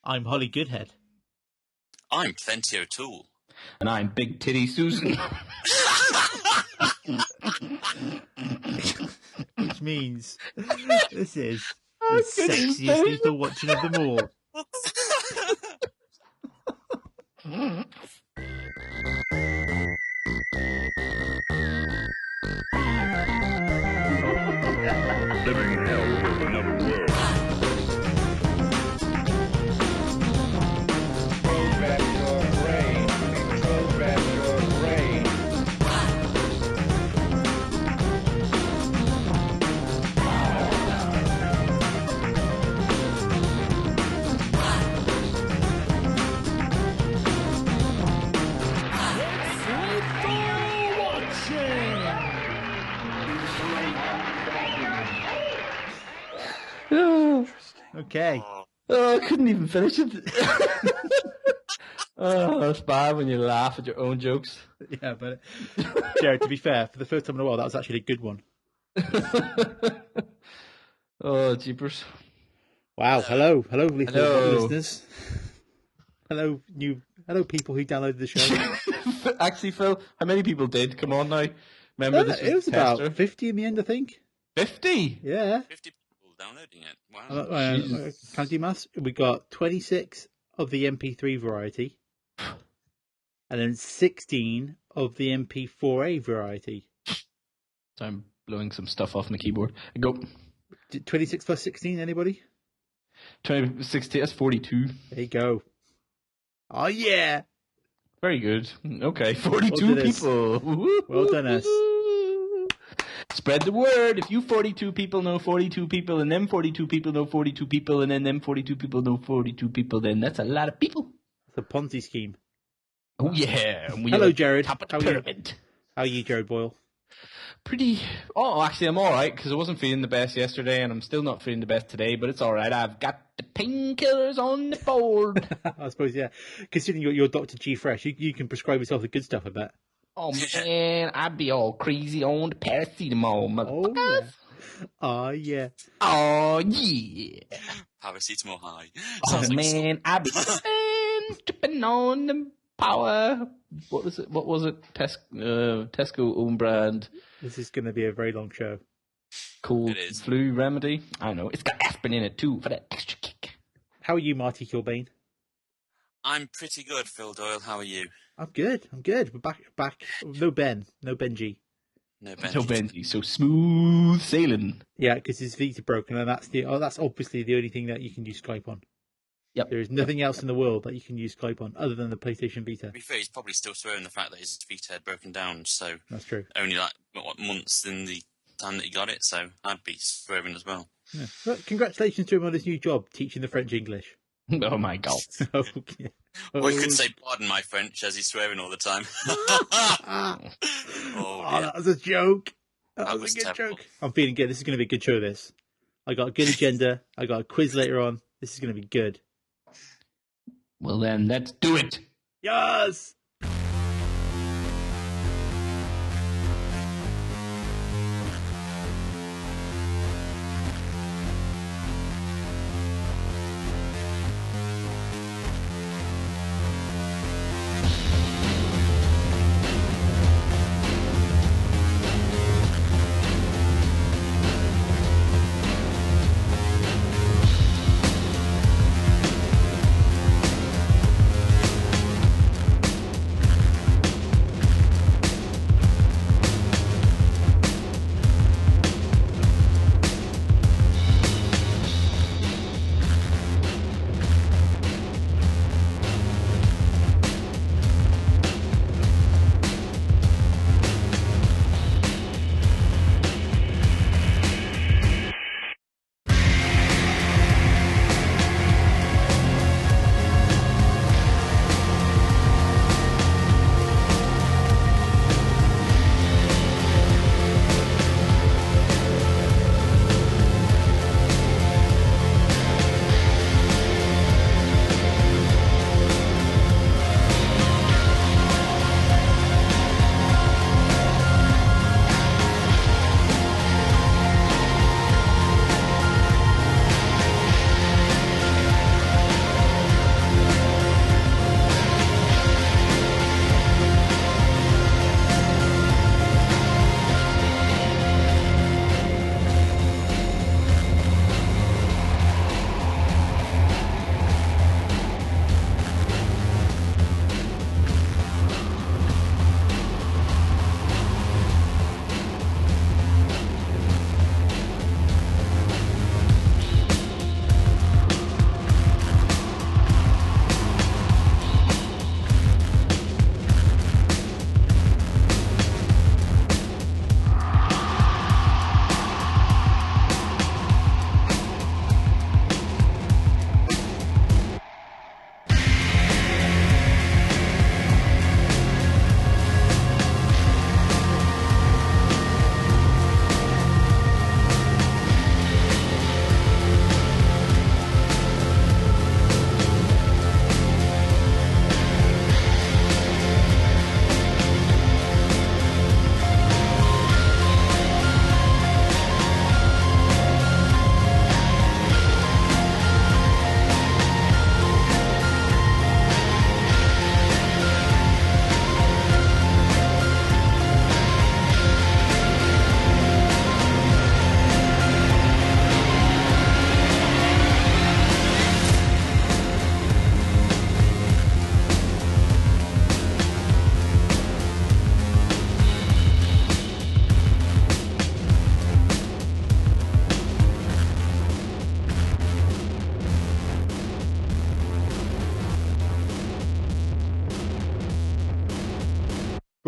I'm Holly Goodhead. I'm Plenty O'Toole. And I'm Big Titty Susan. Which means this is the sexiest little watching of them all. Living hell with another world. Program your brain. Program your brain. Okay. Oh, I couldn't even finish it. Oh, it's bad when you laugh at your own jokes. Yeah, but Jared, to be fair, for the first time in a while, that was actually a good one. Oh, jeepers. Wow. Hello, little listeners. Hello, people who downloaded the show. Actually, Phil, how many people did? Come on now. Remember, this was it was tester. about 50 in the end, I think. 50? Yeah. 50 people downloading it. Wow. Can I do maths? We got 26 of the MP3 variety, and then 16 of the MP4A variety. So I'm blowing some stuff off my keyboard. Go. 26 plus 16, anybody? 16, that's 42. There you go. Oh, yeah. Very good. Okay, 42 people. Well done, us. Spread the word. If you 42 people know 42 people, and them 42 people know 42 people, and then them 42 people know 42 people, then that's a lot of people. It's a Ponzi scheme. Oh, yeah. Hello, Jared. Top of the pyramid. How are you, Jared Boyle? Pretty... Oh, actually, I'm all right, because I wasn't feeling the best yesterday, and I'm still not feeling the best today, but it's all right. I've got the painkillers on the board. I suppose, yeah. Considering you're Dr. G Fresh, you can prescribe yourself the good stuff, I bet. Oh, man, I'd be all crazy on the paracetamol, motherfuckers. Oh, yeah. Oh, yeah. Paracetamol high. Oh, man, I'd be tripping on the power. What was it? Tesco own brand. This is going to be a very long show. Cold flu remedy. I don't know. It's got aspirin in it, too, for that extra kick. How are you, Marty Kilbane? I'm pretty good, Phil Doyle. How are you? I'm good. We're back. No Benji. No Benji. No Benji. So smooth sailing. Yeah, because his Vita broken, and that's obviously the only thing that you can use Skype on. Yep. There is nothing else in the world that you can use Skype on other than the PlayStation Vita. To be fair, he's probably still swearing the fact that his Vita had broken down, so... That's true. Only, months in the time that he got it, so I'd be swearing as well. Yeah. Well, congratulations to him on his new job, teaching the French English. Oh, my God. Okay. Or you could say, pardon my French, as he's swearing all the time. Oh, that was a joke. That was a good terrible. joke. I'm feeling good. This is going to be a good show, this. I got a good agenda. I got a quiz later on. This is going to be good. Well, then, let's do it. Yes!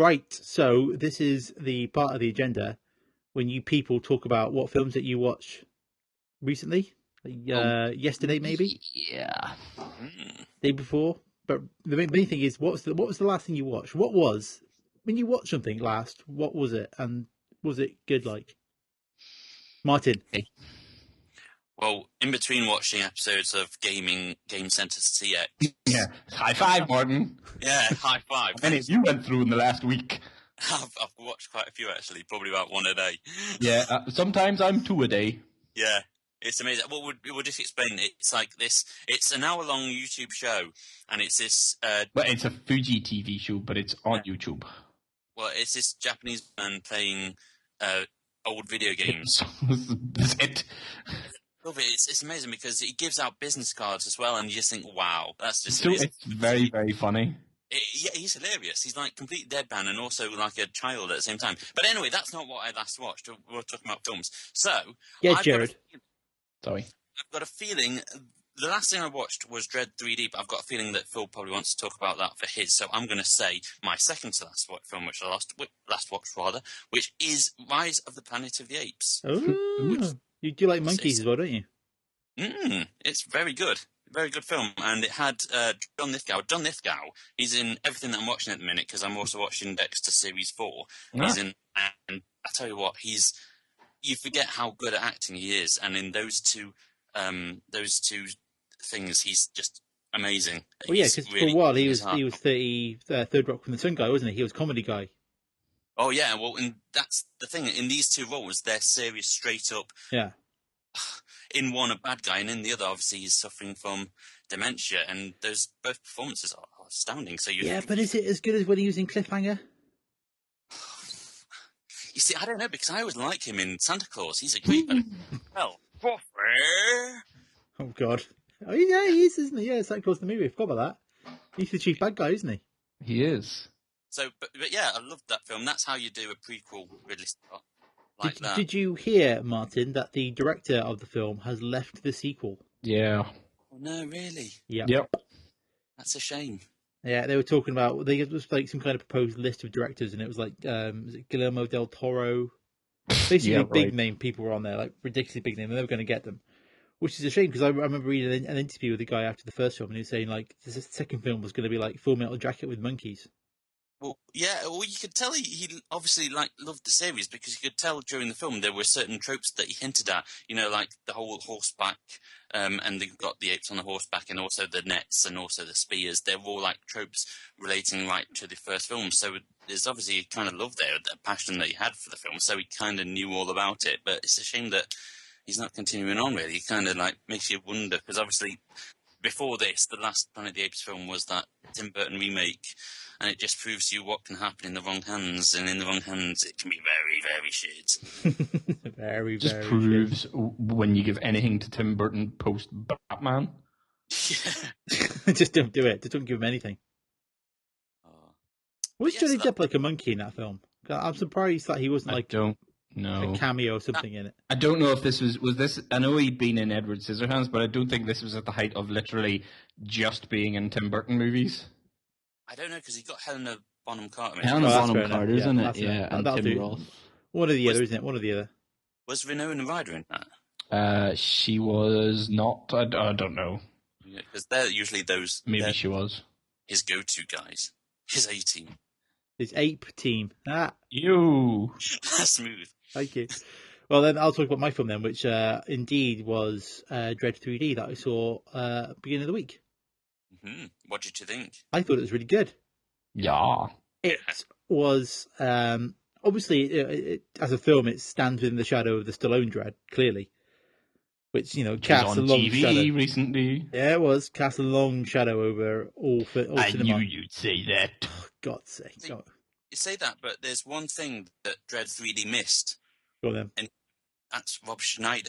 Right, so this is the part of the agenda when you people talk about what films that you watched recently. Yesterday, maybe? Yeah. Day before. But the main thing is, what was the last thing you watched? What was, when you watched something last, what was it? And was it good like? Martin. Well, in between watching episodes of Game Center CX. Yeah. High five, Martin. Yeah, high five. How many of you went through in the last week? I've watched quite a few, actually, probably about one a day. Yeah, sometimes I'm 2 a day. Yeah, it's amazing. Well, we'll just explain. It's like this. It's an hour-long YouTube show, and it's this. But it's a Fuji TV show, but it's on YouTube. Well, it's this Japanese man playing old video games. That's it. Love it. It's amazing because he gives out business cards as well, and you just think, wow, that's just So amazing. it's very, very funny. Yeah, he's hilarious. He's like complete deadpan and also like a child at the same time. But anyway, that's not what I last watched. We're talking about films. So, Yeah, I've Jared. Sorry. I've got a feeling. The last thing I watched was Dread 3D, but I've got a feeling that Phil probably wants to talk about that for his. So I'm going to say my second to last film, which I last watched rather, which is Rise of the Planet of the Apes. Oh, you do like monkeys as well, don't you? It's very good. Very good film. And it had John Lithgow. John Lithgow, he's in everything that I'm watching at the minute because I'm also watching Dexter Series 4. He's in, and I tell you what, you forget how good at acting he is. And in those two things, he's just amazing. Well, yeah, because for a while he was 30 Third Rock from the Sun guy, wasn't he? He was comedy guy. Oh yeah, well, and that's the thing. In these two roles, they're serious, straight up. Yeah. In one, a bad guy, and in the other, obviously, he's suffering from dementia. And those both performances are astounding. So but is it as good as when he was in Cliffhanger? You see, I don't know because I always like him in Santa Claus. He's a great. Well, oh God. Oh yeah, he is, isn't he? Yeah, Santa Claus the movie. I forgot about that. He's the chief bad guy, isn't he? He is. So, but yeah, I loved that film. That's how you do a prequel, Ridley Scott. Like that. Did you hear, Martin, that the director of the film has left the sequel? Yeah. Oh, no, really? Yep. That's a shame. Yeah, they were talking about, they was like some kind of proposed list of directors, and it was like, was it Guillermo del Toro? Basically, big name people were on there, like ridiculously big name, and they were going to get them. Which is a shame, because I remember reading an interview with the guy after the first film, and he was saying, like, the second film was going to be like Full Metal Jacket with monkeys. Well, yeah, well, you could tell he obviously loved the series because you could tell during the film there were certain tropes that he hinted at. You know, like the whole horseback, and they've got the apes on the horseback, and also the nets, and also the spears. They're all like tropes relating right to the first film. So there's obviously a kind of love there, that passion that he had for the film. So he kind of knew all about it. But it's a shame that he's not continuing on. Really, it kind of like makes you wonder because obviously before this, the last Planet of the Apes film was that Tim Burton remake. And it just proves you what can happen in the wrong hands, and in the wrong hands, it can be very, very shit. Very, just very proves when you give anything to Tim Burton post Batman. Yeah. Just don't do it. Just don't give him anything. Was Johnny Depp like a monkey in that film? I'm surprised that he wasn't like don't know a cameo or something in it. I don't know if this was this. I know he'd been in Edward Scissorhands, but I don't think this was at the height of literally just being in Tim Burton movies. I don't know, because he got Helena Bonham Carter. Helena Bonham Carter, isn't it? Yeah, and Tim Roth. One or the other, isn't it? One or the other. Was Winona Ryder in that? She was not. I don't know. Because they're usually those... Maybe she was. His go-to guys. His A-team. His ape team. You. Smooth. Thank you. Well, then I'll talk about my film then, which indeed was Dread 3D that I saw beginning of the week. Mm-hmm. What did you think? I thought it was really good. Yeah. It was, obviously, it, as a film, it stands within the shadow of the Stallone Dread, clearly. Which, you know, casts a long TV shadow. recently. Yeah, it was. Cast a long shadow over all cinema. I knew you'd say that. Oh, God's sake. You say that, but there's one thing that Dread 3D missed. Go on then. And that's Rob Schneider.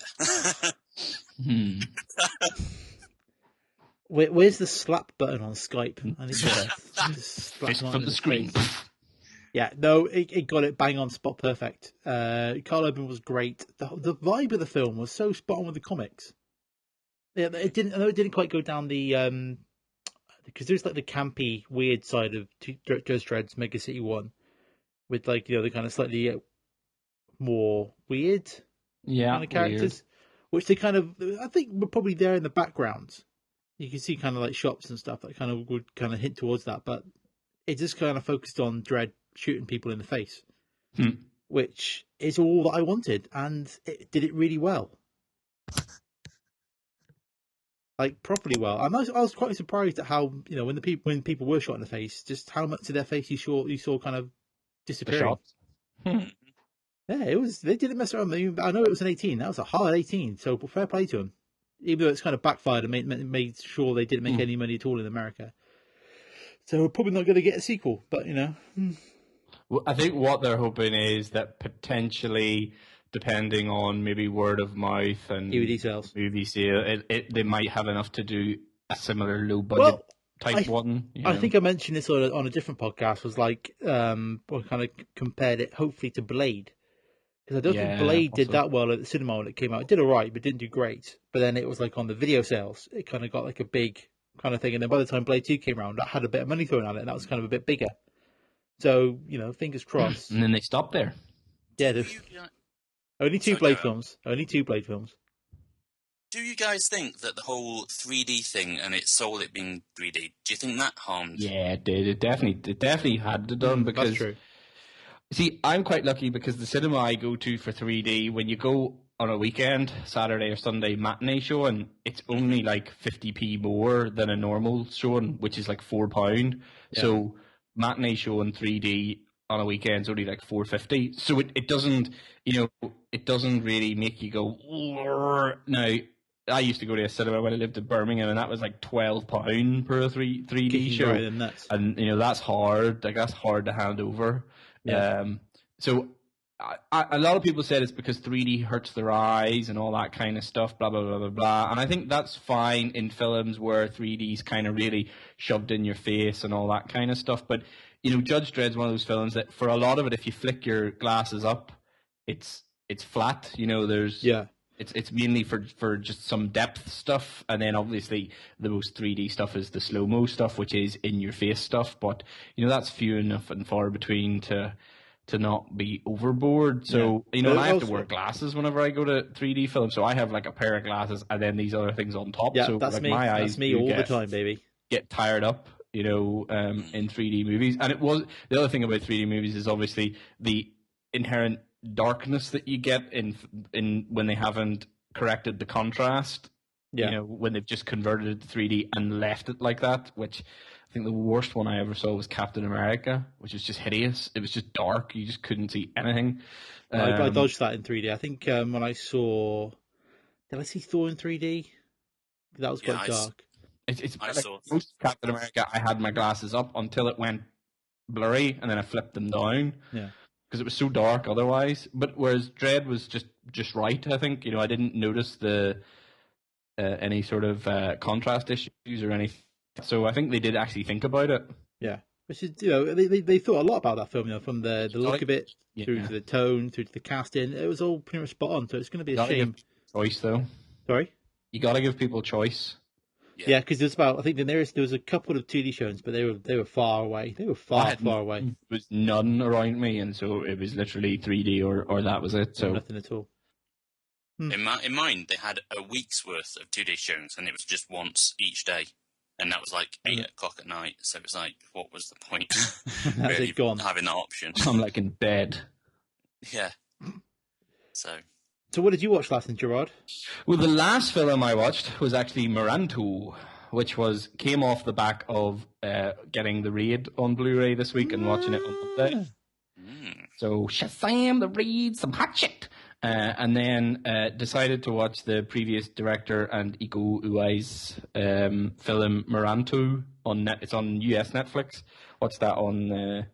Where's the slap button on Skype? I need to slap Fist him on from in the screen. face. Yeah, no, it got it bang on spot perfect. Carl Urban was great. The vibe of the film was so spot on with the comics. Yeah, it didn't quite go down the because there's like the campy, weird side of Judge Dredd's Mega City 1, with like the kind of slightly more weird kind of characters, which they kind of I think were probably there in the background. You can see kind of like shops and stuff that kind of would kind of hint towards that, but it just kind of focused on Dredd shooting people in the face, which is all that I wanted, and it did it really well. Like properly well. I was quite surprised at how when people were shot in the face, just how much of their face you saw kind of disappearing. Yeah, it was. They didn't mess around. I know it was an 18. That was a hard 18. So fair play to them. Even though it's kind of backfired and made sure they didn't make any money at all in America. So we're probably not going to get a sequel, but Well, I think what they're hoping is that potentially, depending on maybe word of mouth and DVD sales, they might have enough to do a similar low budget type one. I think I mentioned this on a different podcast. Was like, I kind of compared it hopefully to Blade. Because I don't think Blade did that well at the cinema when it came out. It did alright, but didn't do great. But then it was like on the video sales, it kind of got like a big kind of thing. And then by the time Blade 2 came around, that had a bit of money thrown at it, and that was kind of a bit bigger. So, fingers crossed. And then they stopped there. Yeah, there's only two Blade films. Only 2 Blade films. Do you guys think that the whole 3D thing and it sold it being 3D, do you think that harmed? Yeah, it did. It definitely had to done because... That's true. See, I'm quite lucky because the cinema I go to for 3D, when you go on a weekend, Saturday or Sunday matinee showing, it's only like 50p more than a normal showing, which is like £4. Yeah. So matinee showing 3D on a weekend is only like $4.50. So it doesn't, it doesn't really make you go, now. I used to go to a cinema when I lived in Birmingham, and that was like £12 per 3D show, and that's hard. Like that's hard to hand over. Yeah. So a lot of people said it's because 3D hurts their eyes and all that kind of stuff, blah, blah, blah, blah, blah. And I think that's fine in films where 3D's kind of really shoved in your face and all that kind of stuff. But, Judge Dredd's one of those films that for a lot of it, if you flick your glasses up, it's flat. It's mainly for just some depth stuff, and then obviously the most 3D stuff is the slow-mo stuff, which is in-your-face stuff, but, that's few enough and far between to not be overboard. So, I have to wear glasses whenever I go to 3D films, so I have like a pair of glasses and then these other things on top. Yeah, so that's like, me. my eyes that's me all the time, baby. Get tired up, in 3D movies. And the other thing about 3D movies is obviously the inherent darkness that you get in when they haven't corrected the contrast. When they've just converted it to 3D and left it like that, which I think the worst one I ever saw was Captain America, which is just hideous. It was just dark. You just couldn't see anything. I dodged that in 3D. I think when I saw... Did I see Thor in 3D? That was quite dark. I saw most Captain America, I had my glasses up until it went blurry, and then I flipped them down. Yeah. Because it was so dark otherwise. But whereas Dredd was just right, I think. I didn't notice any sort of contrast issues or anything. So I think they did actually think about it. Yeah. Which is, they thought a lot about that film, from the look of it, through to the tone, through to the casting. It was all pretty much spot on, so it's going to be a shame. Choice, though. Sorry? You got to give people choice. Yeah, because there's I think there was a couple of 2D shows, but they were far away. They were far away. There was none around me, and so it was literally 3D or that was it. So nothing at all. In mine, they had a week's worth of 2D showings, and it was just once each day, and that was like 8 o'clock at night. So it was like, what was the point? That's really it gone. Having that option. I'm like in bed. Yeah. So what did you watch last, Gerard? Well, the last film I watched was actually Moranto, which came off the back of getting the Raid on Blu-ray this week and watching it on Monday. So Shazam, the Raid, some hot shit. And then decided to watch the previous director and Iko Uwai's film Moranto it's on US Netflix. Watched that on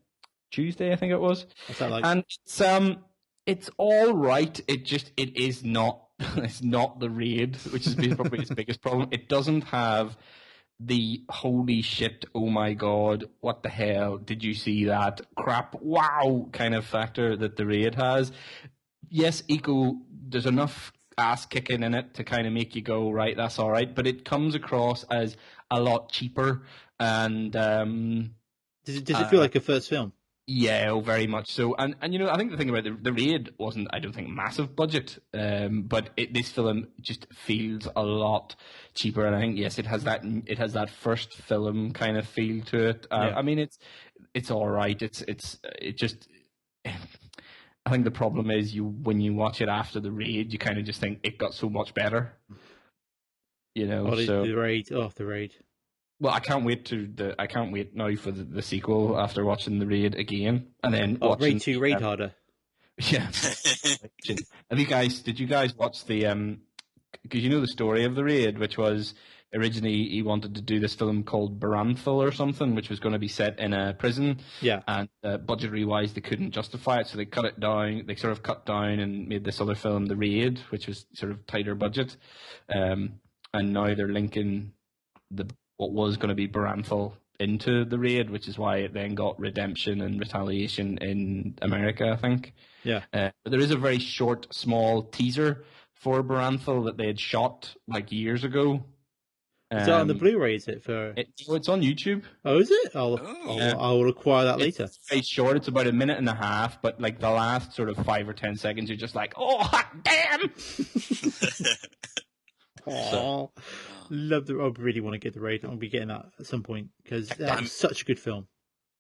Tuesday, I think it was. What's that like? And it's all right. It is not. It's not the Raid, which is probably its biggest problem. It doesn't have the holy shit, oh my god, what the hell, did you see that? Crap, wow kind of factor that the Raid has. Yes, there's enough ass kicking in it to kind of make you go, right, that's all right, but it comes across as a lot cheaper. And does it feel like a first film? Yeah, oh, very much so. And I think the thing about the Raid wasn't, I don't think, massive budget, but this film just feels a lot cheaper. And I think, yes, it has that first film kind of feel to it. I mean, it's all right. It just. I think the problem is when you watch it after the Raid, you kind of just think it got so much better. The Raid. Oh, the Raid. Well, I can't wait now for the sequel after watching the Raid again, and then watching Raid 2, Raid harder. Yeah. Did you guys watch the because you know the story of the Raid, which was originally he wanted to do this film called Baranthal or something, which was going to be set in a prison. Yeah. And budgetary wise, they couldn't justify it, so they cut it down. They sort of cut down and made this other film, The Raid, which was sort of tighter budget. And now they're linking what was going to be Baranthal into The Raid, which is why it then got redemption and retaliation in America, I think. Yeah. But there is a very short, small teaser for Baranthal that they had shot like years ago. Is that on the Blu-ray, is it? It's on YouTube. Oh, is it? I will acquire that later. It's very short. It's about a minute and a half, but like the last sort of 5 or 10 seconds, you're just like, oh, hot damn! Oh, love I really want to get the Raid. I'll be getting that at some point because that's such a good film.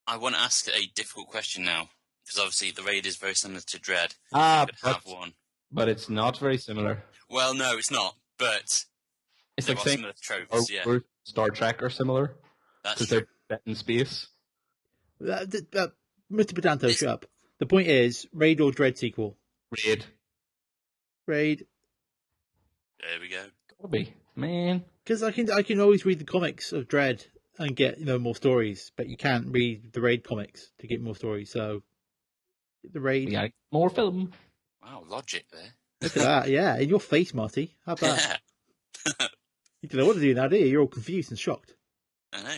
I want to ask a difficult question now because obviously the Raid is very similar to Dread. But one, but it's not very similar. Well, no, it's not. But it's like saying similar tropes. Or Star Trek are similar because they're set in space. Mr. Pedanto, shut up. The point is, Raid or Dread sequel? Raid. There we go. Gotta be, man. Because I can always read the comics of Dread and get more stories, but you can't read the Raid comics to get more stories. So the Raid, more film. Wow, logic there. Look at that, yeah, in your face, Marty. How about that? You don't know what to do now, do you? You're all confused and shocked. I know.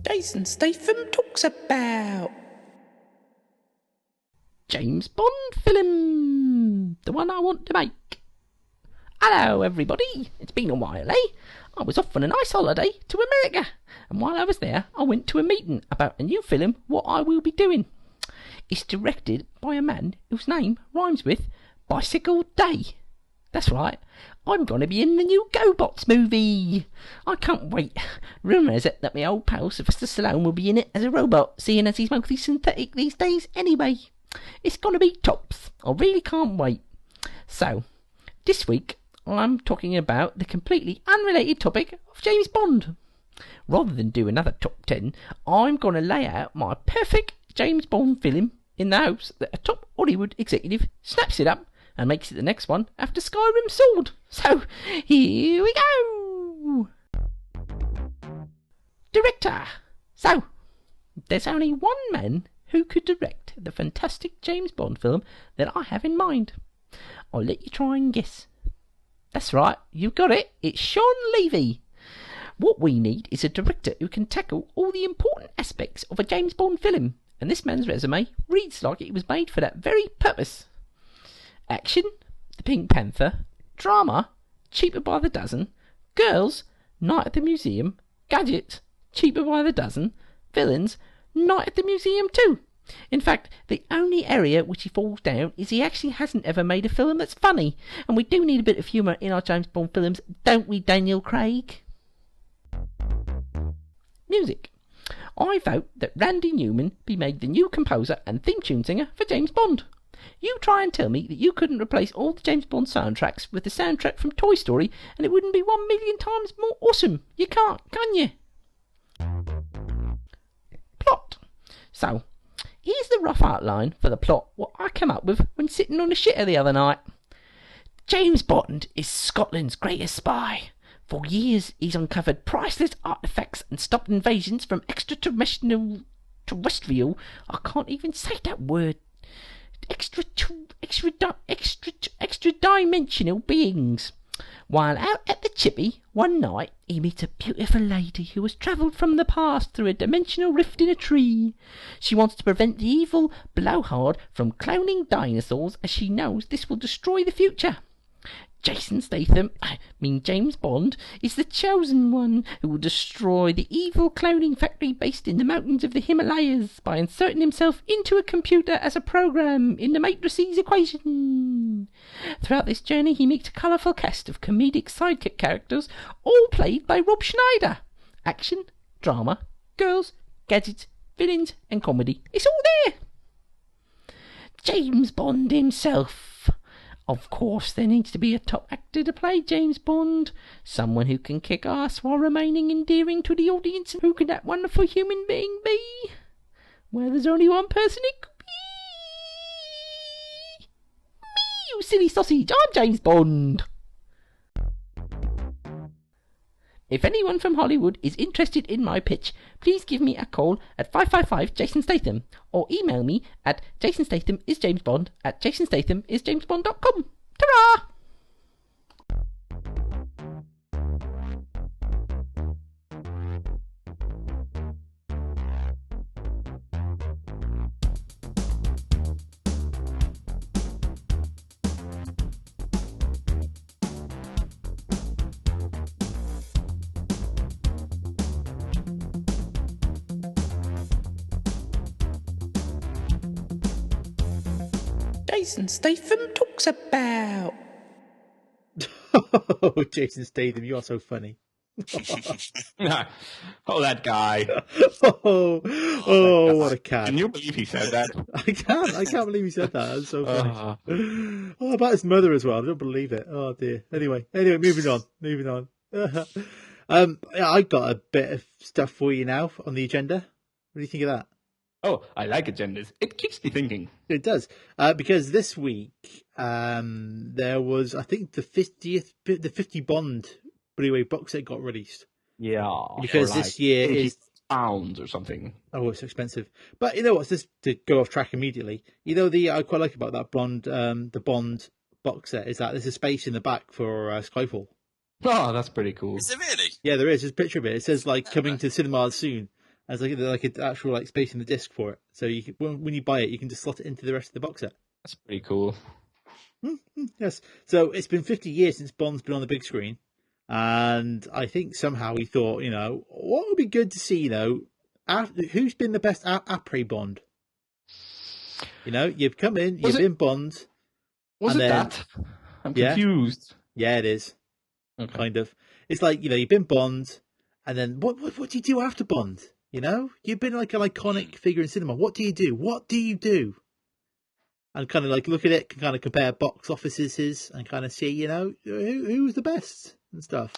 Jason Statham talks about James Bond film, the one I want to make. Hello everybody, it's been a while, eh? I was off on a nice holiday to America, and while I was there I went to a meeting about a new film what I will be doing. It's directed by a man whose name rhymes with Bicycle Day. That's right, I'm going to be in the new GoBots movie. I can't wait. Rumour is it that my old pal Sylvester Stallone will be in it as a robot, seeing as he's mostly synthetic these days anyway. It's going to be tops. I really can't wait. So, this week I'm talking about the completely unrelated topic of James Bond. Rather than do another top 10, I'm going to lay out my perfect James Bond film in the hopes that a top Hollywood executive snaps it up and makes it the next one after Skyrim Sword. So, here we go! Director. So, there's only one man who could direct the fantastic James Bond film that I have in mind. I'll let you try and guess. That's right, you've got it. It's Sean Levy. What we need is a director who can tackle all the important aspects of a James Bond film, and this man's resume reads like it was made for that very purpose. Action, The Pink Panther, drama, Cheaper by the Dozen, girls, Night at the Museum, gadgets, Cheaper by the Dozen, villains, Night at the Museum too. In fact, the only area which he falls down is he actually hasn't ever made a film that's funny, and we do need a bit of humour in our James Bond films, don't we, Daniel Craig? Music. I vote that Randy Newman be made the new composer and theme tune singer for James Bond. You try and tell me that you couldn't replace all the James Bond soundtracks with the soundtrack from Toy Story and it wouldn't be 1,000,000 times more awesome. You can't, can you? Plot. So, here's the rough outline for the plot what I came up with when sitting on a shitter the other night. James Bond is Scotland's greatest spy. For years he's uncovered priceless artefacts and stopped invasions from extraterrestrial... I can't even say that word. extra dimensional beings. While out at the chippy, one night he meets a beautiful lady who has travelled from the past through a dimensional rift in a tree. She wants to prevent the evil blowhard from cloning dinosaurs, as she knows this will destroy the future. James Bond, is the chosen one who will destroy the evil cloning factory based in the mountains of the Himalayas by inserting himself into a computer as a program in the matrices equation. Throughout this journey, he meets a colourful cast of comedic sidekick characters, all played by Rob Schneider. Action, drama, girls, gadgets, villains, and comedy. It's all there. James Bond himself. Of course, there needs to be a top actor to play James Bond. Someone who can kick ass while remaining endearing to the audience. Who can that wonderful human being be? Well, there's only one person it could be. Me, you silly sausage. I'm James Bond. If anyone from Hollywood is interested in my pitch, please give me a call at 555-JASON-STATHAM or email me at jasonstathamisjamesbond@jasonstathamisjamesbond.com. Ta-ra! Jason Statham talks about. Oh, Jason Statham, you are so funny. Oh, that guy. Oh, what a cat. Can you believe he said that? I can't believe he said that. That's so funny. Oh, about his mother as well. I don't believe it. Oh dear. Anyway, moving on. Yeah, I got a bit of stuff for you now on the agenda. What do you think of that? Oh, I like agendas. It keeps me thinking. It does, because this week there was, I think, the 50 Bond Blu-ray box set got released. Yeah, because like this year is £80 or something. Oh, it's expensive. But you know what's this, to go off track immediately? You know, I quite like about that the Bond box set is that there's a space in the back for Skyfall. Oh, that's pretty cool. Is there really? Yeah, there is. There's a picture of it. It says coming to cinemas soon. As like an actual space in the disc for it, so you can, when you buy it, you can just slot it into the rest of the box set. That's pretty cool. Yes. So it's been 50 years since Bond's been on the big screen, and I think somehow he thought, what would be good to see, who's been the best Apre Bond? You've come in, you've been Bond. Was it that? I'm confused. Yeah, it is. Okay. Kind of. It's like you've been Bond, and then what do you do after Bond? You've been like an iconic figure in cinema. What do you do? And kind of look at it, can kind of compare box offices and kind of see, who's the best and stuff.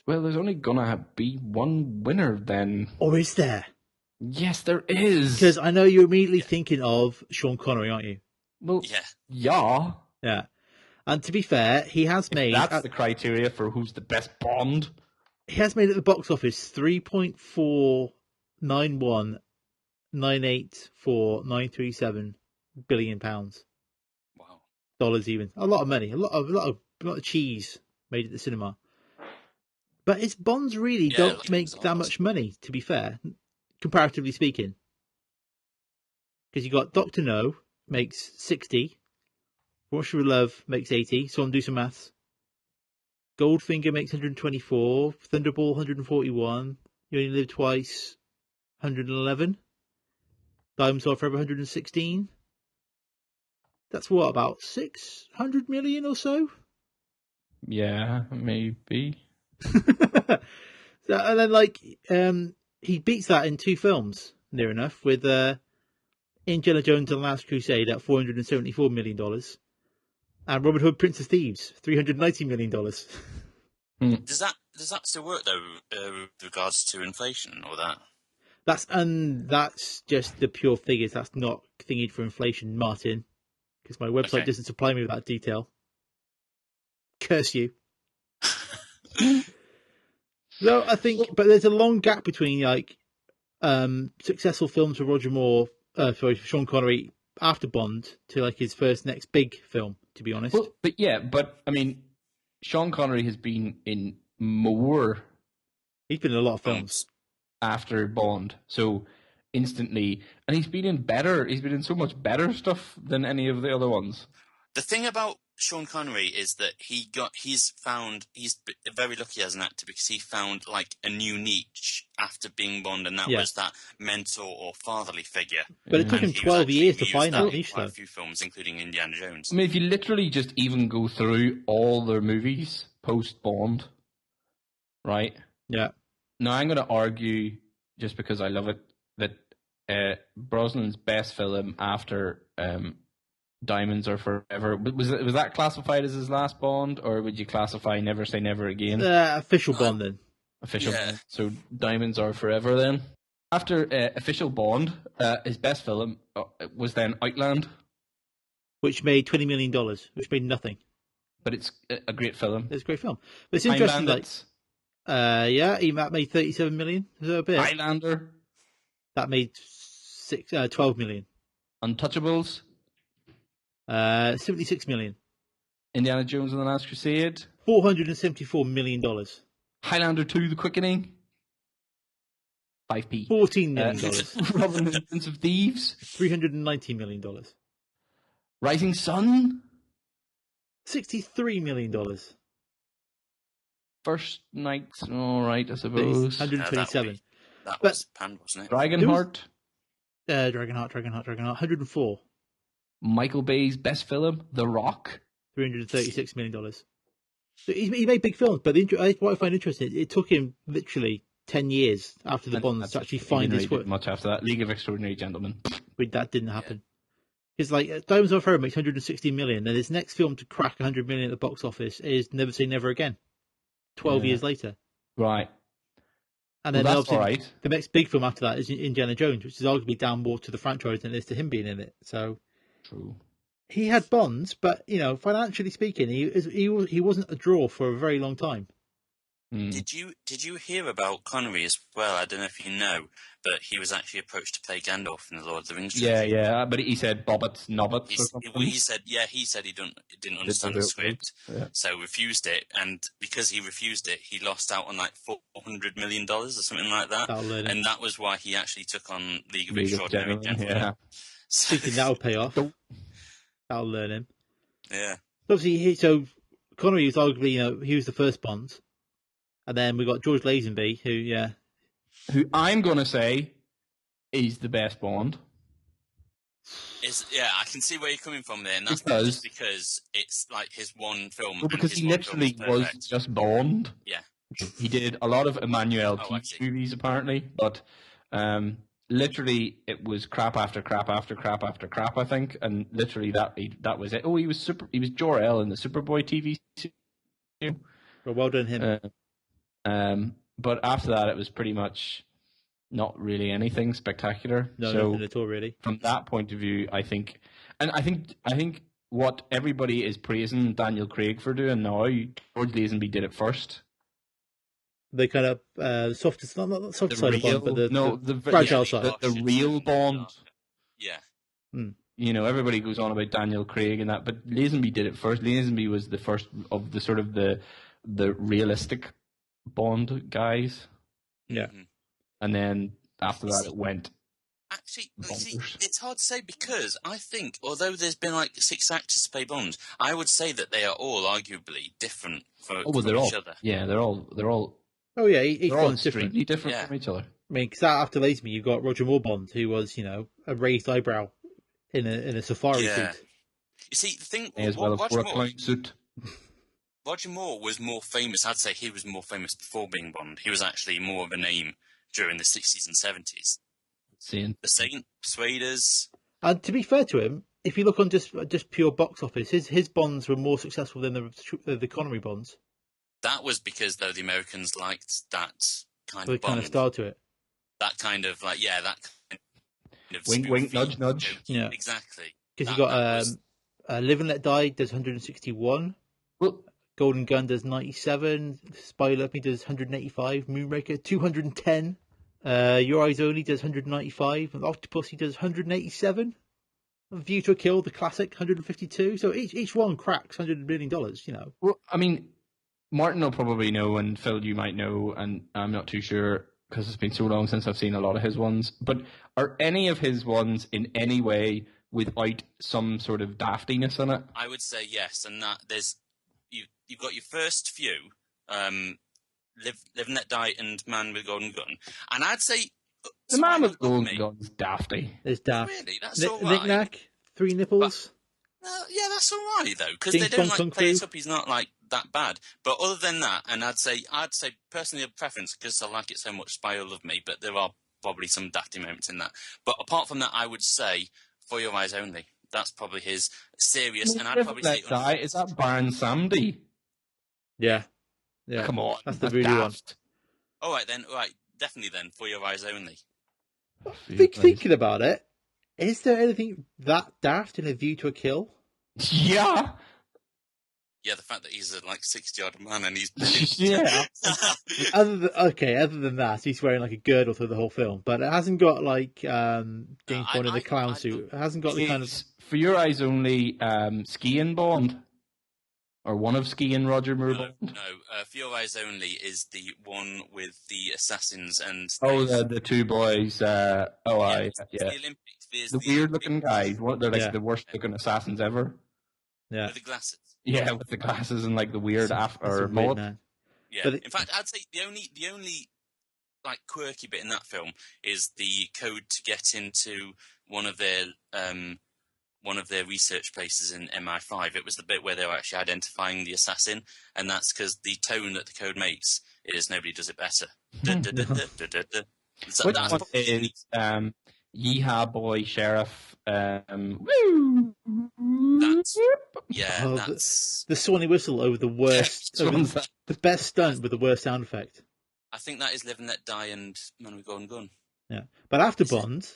Well, there's only gonna be one winner then. Or is there? Yes, there is. Because I know you're immediately thinking of Sean Connery, aren't you? Well, yeah. And to be fair, he has made... That's the criteria for who's the best Bond. He has made at the box office £3.491,984,937 billion pounds. Wow. Dollars even. A lot of money. A lot of cheese made at the cinema. But his Bonds really don't make that much money, to be fair, comparatively speaking. Because you got Dr. No makes 60. Russia with Love makes 80. So I'm do some maths. Goldfinger makes 124, Thunderball 141, You Only Live Twice 111, Diamonds Are Forever 116. That's what, about 600 million or so? Yeah, maybe. And then he beats that in 2 films, near enough, with Indiana Jones and the Last Crusade at $474 million. And Robin Hood, Prince of Thieves, $390 million. Does that still work though, with regards to inflation or that? That's just the pure figures. That's not thingied for inflation, Martin, because my website doesn't supply me with that detail. Curse you. No, I think, but there's a long gap between successful films for Roger Moore, Sean Connery, after Bond to like his first next big film. To be honest, Well, but I mean, Sean Connery has been in more he's been in a lot of films. after Bond, so instantly, and he's been in so much better stuff than any of the other ones. The thing about Sean Connery is that he's very lucky as an actor because he found like a new niche after being Bond, and that was that mentor or fatherly figure. But it took him 12 years to find that niche, quite though. a few films, including Indiana Jones. I mean, if you literally just even go through all their movies post Bond, right? Yeah. Now I'm going to argue, just because I love it, that Brosnan's best film after Diamonds Are Forever was that classified as his last Bond, or would you classify Never Say Never Again? Official Bond then. Official Bond. So Diamonds Are Forever then. After Official Bond, his best film was then Outland, which made $20 million, which made nothing. But it's a great film. It's a great film. But it's interesting, that made 37 million. Is that a bit? Highlander. That made 12 million. Untouchables. 76 million. Indiana Jones and the Last Crusade. $474 million. Highlander 2, The Quickening. 5p. $14 million. Robin Hood, Prince of Thieves. $390 million. Rising Sun. $63 million. First Night, all right, I suppose. 127. That was Pan, wasn't it? Dragonheart. Dragonheart. 104. Michael Bay's best film, The Rock. $336 million. So he made big films, but what I find interesting, it took him literally 10 years after the Bonds to actually find his foot. Much after that, League of Extraordinary Gentlemen. But that didn't happen. Because like Diamonds Are Forever makes 160 million, and his next film to crack 100 million at the box office is Never Say Never Again. 12 years later. Right. And then that's obviously all right. The next big film after that is Indiana Jones, which is arguably down more to the franchise than it is to him being in it. So true. He had Bonds, but financially speaking, he wasn't a draw for a very long time. Did you hear about Connery as well? I don't know if you know, but he was actually approached to play Gandalf in the Lord of the Rings trilogy. Yeah, but he said Bobbits, Nobbits. He said he didn't understand the script, so refused it, and because he refused it, he lost out on like $400 million or something like that, and that was why he actually took on League of Extraordinary Gentlemen. Yeah. Thinking that'll pay off. That'll learn him. Yeah. Obviously, Connery was arguably, he was the first Bond. And then we got George Lazenby, who I'm going to say is the best Bond. I can see where you're coming from there, and that's not just because it's like his one film. Well, because he literally was just Bond. Yeah. He did a lot of Emmanuel Teach movies, apparently, but literally it was crap after crap after crap after crap, I think, and literally that was it. Oh, he was Jor-El in the Superboy TV series. Well done him. But after that, it was pretty much not really anything spectacular. No, nothing at all, really. From that point of view, I think what everybody is praising Daniel Craig for doing now, George Lazenby did it first. The kind of not the soft side of Bond, but the fragile side. The real Bond. Yeah. Everybody goes on about Daniel Craig and that, but Lazenby did it first. Lazenby was the first of the sort of the realistic Bond guys. Yeah. And then after that it went. Actually, it's hard to say because I think, although there's been like 6 actors to play Bond, I would say that they are all arguably different from each other. Yeah, they're all. Oh yeah, each they're all Bond's different from each other. I mean, because after Lazenby, you've got Roger Moore Bond, who was a raised eyebrow in a safari suit. You see, the thing as well as a clown suit. Roger Moore was more famous. I'd say he was more famous before being Bond. He was actually more of a name during the 60s and 70s. The Saint, Persuaders. And to be fair to him, if you look on just pure box office, his Bonds were more successful than the Connery Bonds. That was because, though, the Americans liked that kind of Bond. kind of style to it. That kind of, that kind of... Wink, wink, nudge, nudge. Yeah. Exactly. Because you got Live and Let Die does 161. Well, Golden Gun does 97. Spy Love Me does 185. Moonraker 210. Your Eyes Only does 195. And Octopussy does 187. View to a Kill, the classic, 152. So each one cracks $100 million. You know. Well, I mean, Martin will probably know, and Phil, you might know, and I'm not too sure because it's been so long since I've seen a lot of his ones. But are any of his ones in any way without some sort of daftiness in it? I would say yes, and that you've got your first few, Live and Let Die and Man with Golden Gun, and I'd say The Man with Golden Gun's dafty. There's Daft. Really, that's all right. Knick Knack, Three Nipples. Yeah, that's all right though, because James they don't Bond Kung play it Fu. up. He's not like that bad. But other than that, and I'd say personally a preference because I like it so much. Spy Who Loved Me, but there are probably some dafty moments in that. But apart from that, I would say For Your Eyes Only. That's probably his serious, and I'd probably say Is that Baron Samedi? Yeah. Come on, That's the voodoo one. daft. All right then, definitely then For Your Eyes Only. Thinking about it, is there anything that daft in A View to a Kill? Yeah. Yeah, the fact that he's a 60-odd man and he's Yeah. Other than that, he's wearing like a girdle through the whole film, but it hasn't got like James Bond in the clown suit. It hasn't got the kind of. For Your Eyes Only, skiing Bond, or one of skiing Roger Moore Bond. No, For Your Eyes Only is the one with the assassins and. Oh, the two boys. The Olympics. The weird-looking guys. They're like the worst-looking assassins ever. Yeah. With the glasses. Yeah, with the glasses and like the weird That's after a weird mullet. man. Yeah. But in fact, I'd say the only quirky bit in that film is the code to get into one of their research places in MI5. It was the bit where they were actually identifying the assassin, and that's because the tone that the code makes is nobody does it better. Which one is Yeehaw Boy Sheriff? Woo! That's the Swanee whistle over the worst, Which one's the best stunt with the worst sound effect. I think that is Live and Let Die and Man with Golden Gun. Yeah, but after Bond,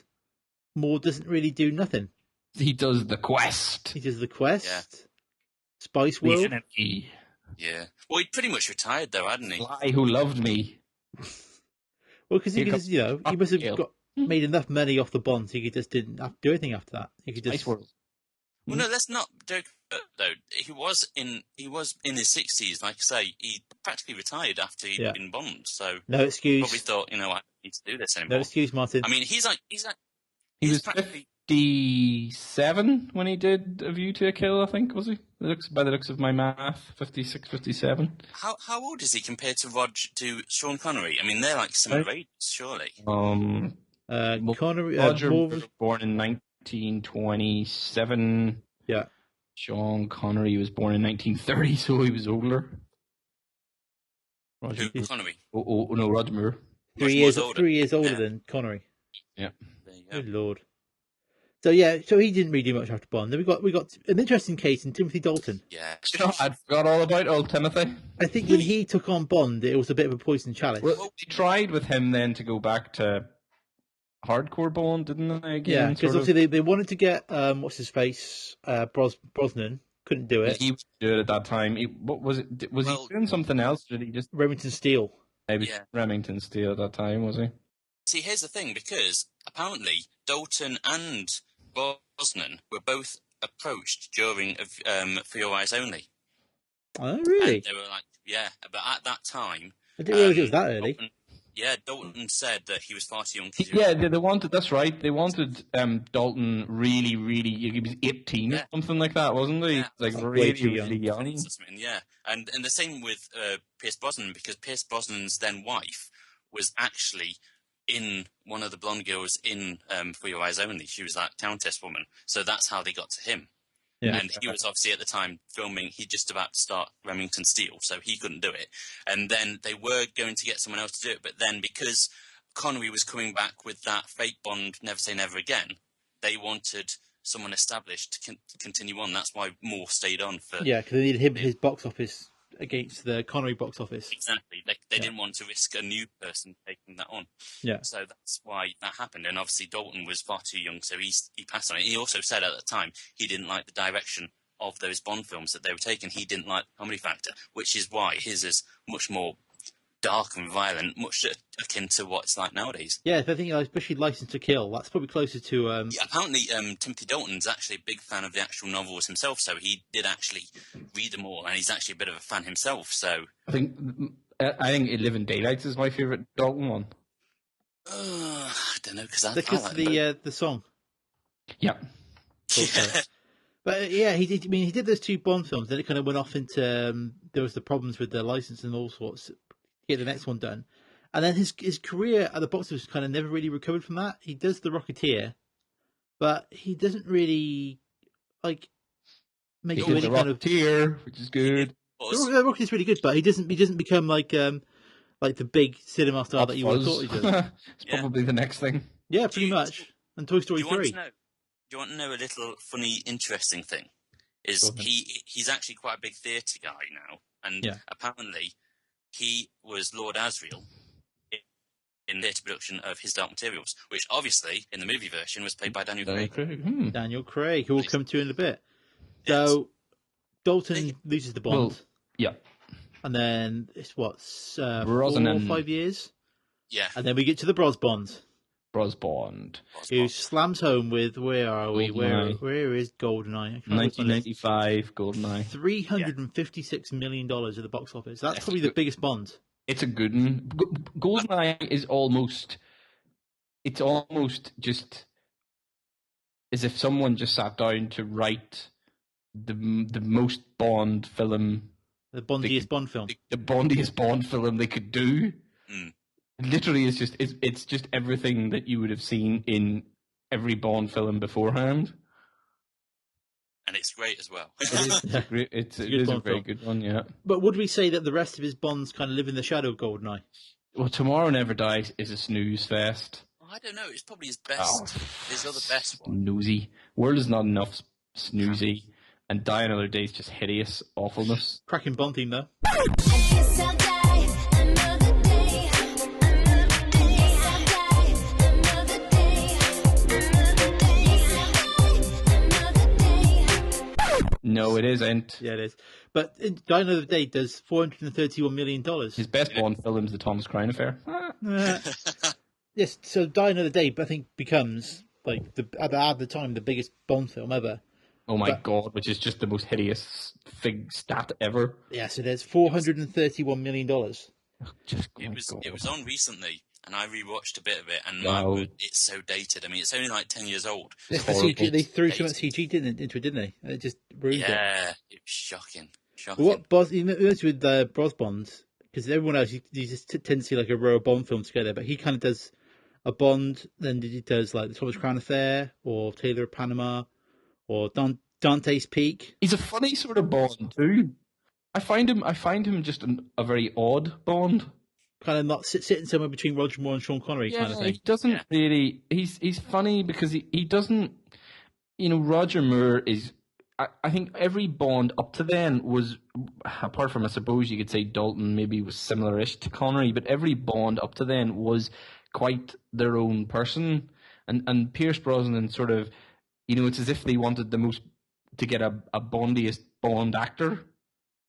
Moore doesn't really do nothing. He does the quest. He does the quest, Yeah. Spice World. Yeah. Well, he'd pretty much retired though, hadn't he? Sly Who Loved Me. Well, because he must have made enough money off the Bonds. He just didn't have to do anything after that. He could just. Spice World. Well, no, let's not joke though. He was in his 60s. Like I say, he practically retired after he'd been Bond. So no excuse. Probably thought, I don't need to do this anymore. No excuse, Martin. I mean, he was practically 57 when he did A View to a Kill, I think, was he? By the looks of my math, 56, 57. How old is he compared to Sean Connery? I mean, they're like similar ages, surely. Connery, Roger was born in 1927. Yeah. Sean Connery was born in 1930, so he was older. Connery? Oh, no, Roger Moore. 3 years older than Connery. Yeah. There you go. Good Lord. So he didn't really do much after Bond. Then we got an interesting case in Timothy Dalton. Yeah. I'd forgot all about old Timothy. I think when he took on Bond, it was a bit of a poison chalice. Well, they tried with him then to go back to hardcore Bond, didn't they? Again, yeah, because obviously they wanted to get what's his face, Brosnan. Couldn't do it. He was do it at that time. What was it? Was he doing something else? Did he just Remington Steele? Maybe Remington Steele at that time, was he? See, here's the thing, because apparently Dalton and Brosnan were both approached during For Your Eyes Only. Oh, really? And they were like, yeah, but at that time... I didn't realise it was that early. Dalton said that he was far too young. They wanted, that's right, they wanted Dalton really, really, he was 18 or something like that, wasn't he? Yeah. Like really young. Yeah, and the same with Pierce Brosnan, because Pierce Brosnan's then wife was actually in one of the blonde girls in For Your Eyes Only. She was that countess woman, so that's how they got to him. Yeah. And he was obviously at the time filming, he'd just about to start Remington Steele, so he couldn't do it. And then they were going to get someone else to do it, but then because Connery was coming back with that fake Bond, Never Say Never Again, they wanted someone established to continue on. That's why Moore stayed on for... Yeah, because they needed him, his box office against the Connery box office. Exactly. They didn't want to risk a new person taking that on. Yeah. So that's why that happened. And obviously Dalton was far too young, so he passed on it. He also said at the time he didn't like the direction of those Bond films that they were taking. He didn't like the comedy factor, which is why his is much more dark and violent, much akin to what it's like nowadays. Yeah, if I think especially License to Kill, that's probably closer to. Yeah, apparently, Timothy Dalton's actually a big fan of the actual novels himself, so he did actually read them all, and he's actually a bit of a fan himself. So I think Living Daylights is my favourite Dalton one. I don't know because I Because like the song. Yeah. yeah. But yeah, he did. I mean, he did those 2 Bond films. Then it kind of went off into there was the problems with the license and all sorts. To get the next one done, and then his career at the box office kind of never really recovered from that. He does The Rocketeer, but he doesn't really like make He did any The kind of. Rocketeer, which is good. The Rocketeer's really good, but he doesn't become like the big cinema star that you would have thought he did. It's probably the next thing. Yeah, pretty much. And Toy Story 3. Do you want to know a little funny, interesting thing? Is he's actually quite a big theatre guy now, and apparently he was Lord Asriel in the theatre production of His Dark Materials, which obviously in the movie version was played by Daniel Craig. Daniel Craig, who we'll come to in a bit. So Dalton loses the Bond. Well, yeah. And then it's 4 or 5 years. Yeah. And then we get to the Bros Bond. Bond. Who slams home with, where are we? GoldenEye. Where is GoldenEye? 1995 GoldenEye. $356 million at the box office. That's probably the biggest Bond. It's a good one. GoldenEye is almost just as if someone just sat down to write the most Bond film. The Bondiest Bond film. The Bondiest Bond film they could do. Mm. Literally, it's just everything that you would have seen in every Bond film beforehand. And it's great as well. It is a very good one, yeah. But would we say that the rest of his Bonds kind of live in the shadow of GoldenEye? Well, Tomorrow Never Dies is a snooze fest. I don't know. It's probably his best. His other best one. Snoozy. World is Not Enough. Snoozy. And Die Another Day is just hideous awfulness. Cracking Bond theme though. No, it isn't. Yeah, it is. But Die Another Day does $431 million. His best Bond film is The Thomas Crown Affair. Yes, so Die Another Day, I think, becomes, like, at the time, the biggest Bond film ever. Oh my god, which is just the most hideous fig stat ever. Yes, it is. $431 million. It was on recently, and I rewatched a bit of it, and Wow. it's so dated. I mean, it's only like 10 years old. They threw too much CG into it, didn't they? And it just ruined it. Yeah, it was shocking. But what Bond, you notice with Bros Bond, because everyone else, you just tend to see like a row of Bond films together, but he kind of does a Bond, then he does like the Thomas Crown Affair, or Taylor of Panama, or Dante's Peak. He's a funny sort of Bond too. I find him just a very odd Bond. Kind of not sitting somewhere between Roger Moore and Sean Connery kind of thing. He doesn't really. He's funny because he doesn't. You know, Roger Moore is. I think every Bond up to then was, apart from I suppose you could say Dalton maybe was similar-ish to Connery, but every Bond up to then was quite their own person. And Pierce Brosnan sort of, you know, it's as if they wanted to get a Bondiest Bond actor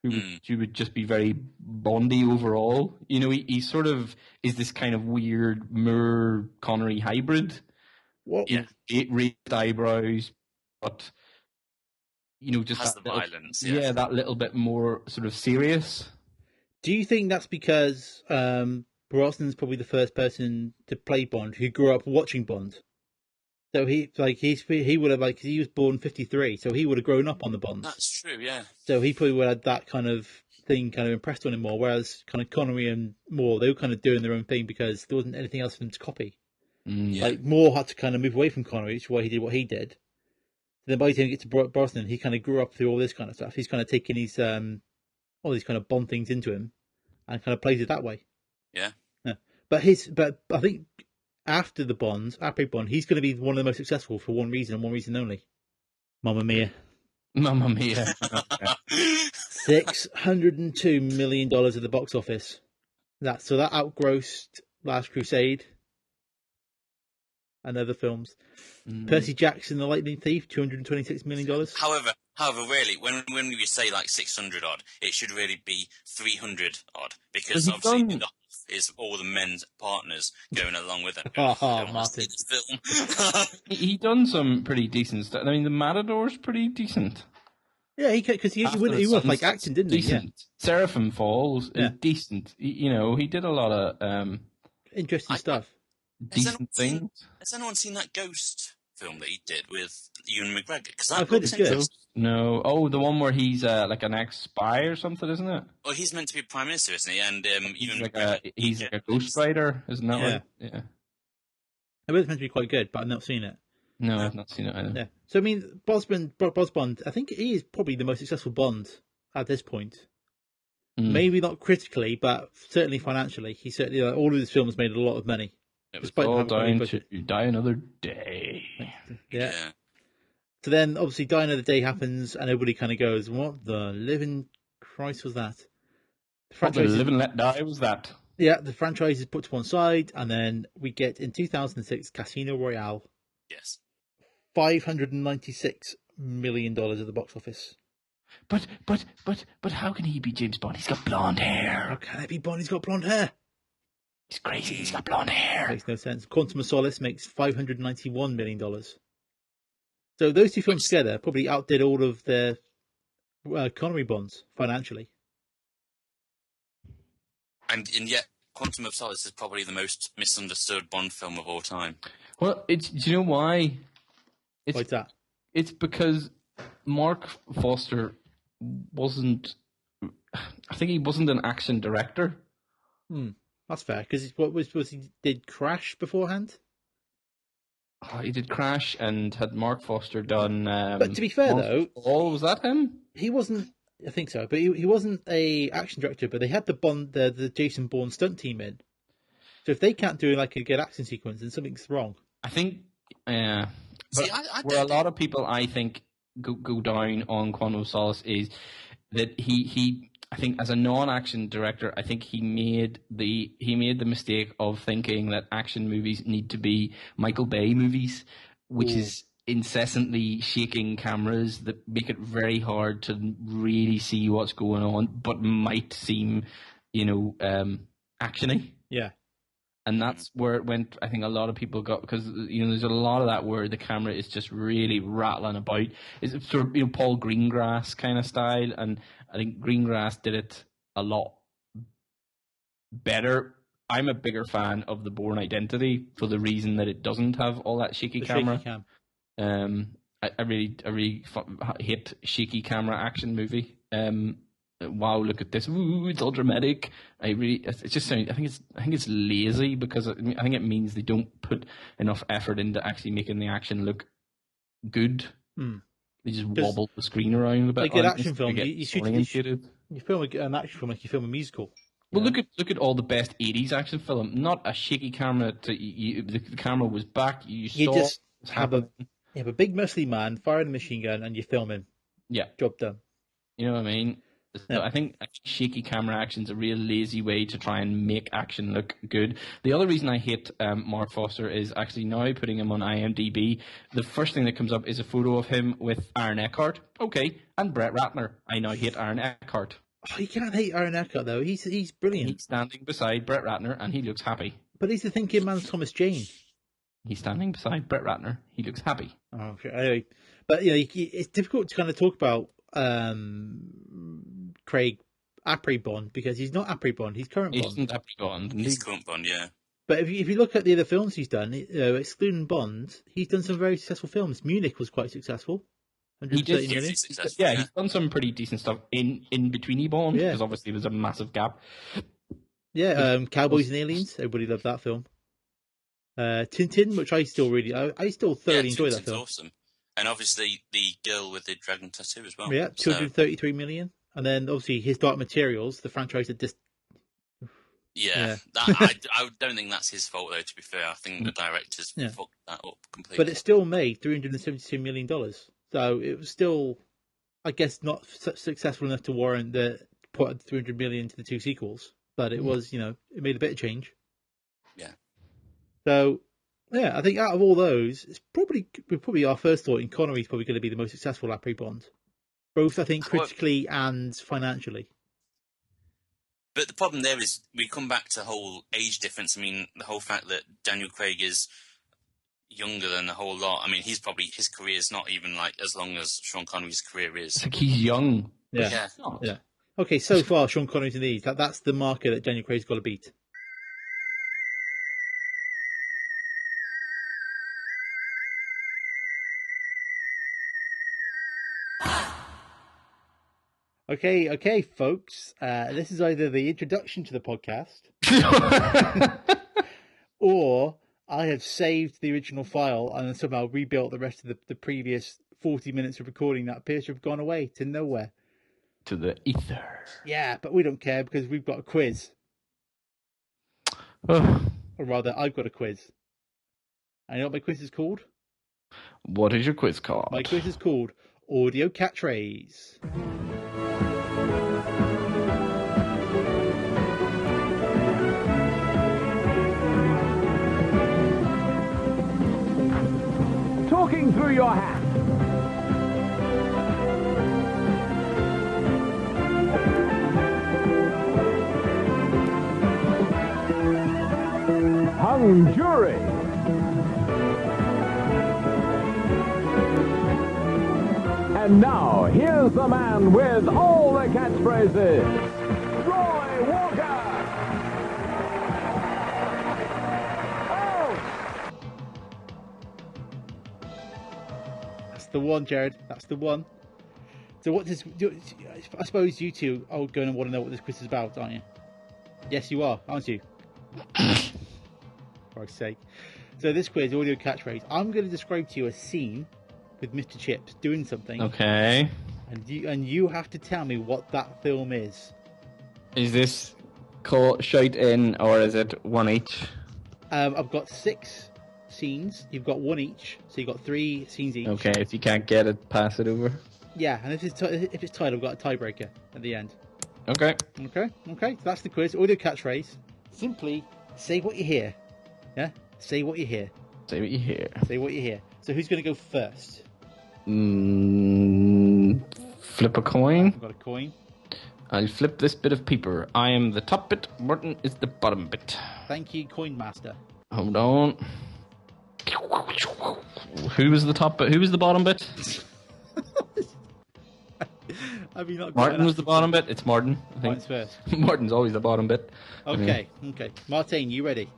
who would just be very Bondy overall. You know, he sort of is this kind of weird Moore Connery hybrid. What? Yeah. Raised eyebrows, but you know, just has that the little, violence. yeah, that little bit more sort of serious. Do you think that's because Brosnan's probably the first person to play Bond who grew up watching Bond? So he would have, like, he was born in 1953, so he would have grown up on the Bonds. That's true, yeah. So he probably would have had that kind of thing kind of impressed on him more, whereas kind of Connery and Moore, they were kind of doing their own thing because there wasn't anything else for them to copy. Yeah. Like, Moore had to kind of move away from Connery, which is why he did what he did. Then by the time you get to Brosnan, he kind of grew up through all this kind of stuff. He's kind of taken his all these kind of Bond things into him and kind of plays it that way. Yeah. But I think after the Bonds, Apre Bond, he's going to be one of the most successful for one reason and one reason only. Mamma Mia. Mamma Mia. $602 million at the box office. That outgrossed Last Crusade and other films. Percy Jackson, The Lightning Thief, $226 million. However, really, when we say like 600 odd, it should really be 300 odd because He's obviously done- the is all the men's partners going along with it. Oh, I don't want to Martin. see this film. He done some pretty decent stuff. I mean, The Matador's pretty decent. Yeah, because he After went the like Sunset's acting, didn't he? Yeah. decent. Seraphim Falls Yeah. is decent. You know, he did a lot of Interesting stuff. decent things. Has anyone seen that Ghost film that he did with Ewan McGregor? Because I've heard it's good. No. Oh, the one where he's like an ex-spy or something, isn't it? Well, he's meant to be Prime Minister, isn't he? And He's Ewan like McGregor. a ghostwriter, isn't that Yeah. right? Yeah. I bet it's meant to be quite good, but I've not seen it. No, I've not seen it either. Yeah. So I mean, Bond, I think he is probably the most successful Bond at this point. Mm. Maybe not critically, but certainly financially. He certainly all of his films made a lot of money. It was despite all having money down budget. to Die Another Day. Yeah. So then, obviously, Die Another Day happens, and everybody kind of goes, "What the living Christ was that?" The What the franchise, Live and Let Die was that? yeah, the franchise is put to one side, and then we get in 2006 Casino Royale, Yes. $596 million at the box office. But how can he be James Bond? He's got blonde hair. How can it be Bond? He's got blonde hair. He's crazy. He's got blonde hair. Makes no sense. Quantum of Solace makes $591 million. So those two films together probably outdid all of their Connery Bonds financially. And yet, Quantum of Solace is probably the most misunderstood Bond film of all time. Well, do you know why? Why's that? It's because Mark Foster wasn't. I think he wasn't an action director. That's fair, because what was he did Crash beforehand? Oh, he did Crash and had Mark Foster done. But to be fair, though, was that him? he wasn't. I think so, but he wasn't a action director. But they had the Jason Bourne stunt team in. So if they can't do like a good action sequence, then something's wrong. I think. Yeah. See, Where a lot of people, I think, go down on Quantum of Solace is that he I think as a non-action director, I think he made the mistake of thinking that action movies need to be Michael Bay movies, which is incessantly shaking cameras that make it very hard to really see what's going on, but might seem, actiony. Yeah. And that's where it went. I think a lot of people got, because there's a lot of that where the camera is just really rattling about. It's sort of Paul Greengrass kind of style, and I think Greengrass did it a lot better. I'm a bigger fan of the Bourne Identity for the reason that it doesn't have all that shaky camera. Shaky cam. I really hate shaky camera action movie. Wow, look at this! Ooh, it's all dramatic. It's just I think it's lazy, because I think it means they don't put enough effort into actually making the action look good. They just wobble the screen around a bit. Like an action film, you film an action film like you film a musical. Well, look at all the best '80s action film. Not a shaky camera. The camera was back. You saw just what's have happening. You have a big muscly man firing a machine gun, and you film him. Yeah, Job done. you know what I mean. Yeah. I think shaky camera action is a real lazy way to try and make action look good. The other reason I hate Mark Foster is actually now putting him on IMDb. The first thing that comes up is a photo of him with Aaron Eckhart. Okay, and Brett Ratner. I now hate Aaron Eckhart. Oh, you can't hate Aaron Eckhart though. He's brilliant. He's standing beside Brett Ratner and he looks happy. But he's the thinking man's Thomas Jane. He's standing beside Brett Ratner. He looks happy. Oh, sure. Anyway, but it's difficult to kind of talk about Craig Apre Bond, because he's not Apre Bond. He's current Bond. Isn't Apre Bond? He's current Bond, yeah. But if you look at the other films he's done, excluding Bond, he's done some very successful films. Munich was quite successful. He did, million. yeah, he's done some pretty decent stuff in between Bond, because obviously there's a massive gap. Yeah, Cowboys and Aliens. Everybody loved that film. Tintin, which I still thoroughly enjoy that film. Awesome. And obviously the girl with the dragon tattoo as well. Yeah, 233 million. And then obviously his Dark Materials, the franchise that just... Yeah. I don't think that's his fault, though, to be fair. I think the directors fucked that up completely. But it still made $372 million. So it was still, I guess, not successful enough to warrant put 300 million into the two sequels. But it was, it made a bit of change. Yeah. So, yeah, I think out of all those, it's probably our first thought in Connery's probably going to be the most successful Apre Bond. Both, I think, critically and financially. But the problem there is we come back to the whole age difference. I mean, the whole fact that Daniel Craig is younger than the whole lot. I mean, his career is not even like as long as Sean Connery's career is. It's like he's young. Yeah. Yeah. It's not. Yeah. Okay, so far, Sean Connery's in these. That's the marker that Daniel Craig's got to beat. Okay, folks. This is either the introduction to the podcast, or I have saved the original file and then somehow rebuilt the rest of the previous 40 minutes of recording that appears to have gone away to nowhere. To the ether. Yeah, but we don't care because we've got a quiz. Oh, Or rather, I've got a quiz. And you know what my quiz is called? what is your quiz called? My quiz is called Audio Catchphrase. Talking through your hat. Hung jury. And now, here's the man with all the catchphrases, Roy Walker. Oh! That's the one, Jared. That's the one. So what I suppose you two are going to want to know what this quiz is about, aren't you? Yes, you are, aren't you? For Christ's sake. So this quiz, Audio Catchphrase, I'm going to describe to you a scene with Mr. Chips doing something. Okay. And you have to tell me what that film is. Is this shite in, or is it one each? I've got 6 scenes. You've got 1 each, so you've got 3 scenes each. Okay, if you can't get it, pass it over. Yeah, and if it's tied, I've got a tiebreaker at the end. Okay. Okay. So that's the quiz. Audio catchphrase. Simply say what you hear. Yeah. Say what you hear. Say what you hear. Say what you hear. So who's going to go first? Flip a coin. I've got a coin. I'll flip this bit of paper. I am the top bit. Martin is the bottom bit. Thank you, coin master. Hold on. Who was the top bit? Who was the bottom bit? Have you not got Martin an was the bottom bit. It's Martin, I think. Martin's first. Martin's always the bottom bit. Okay. Martin, you ready?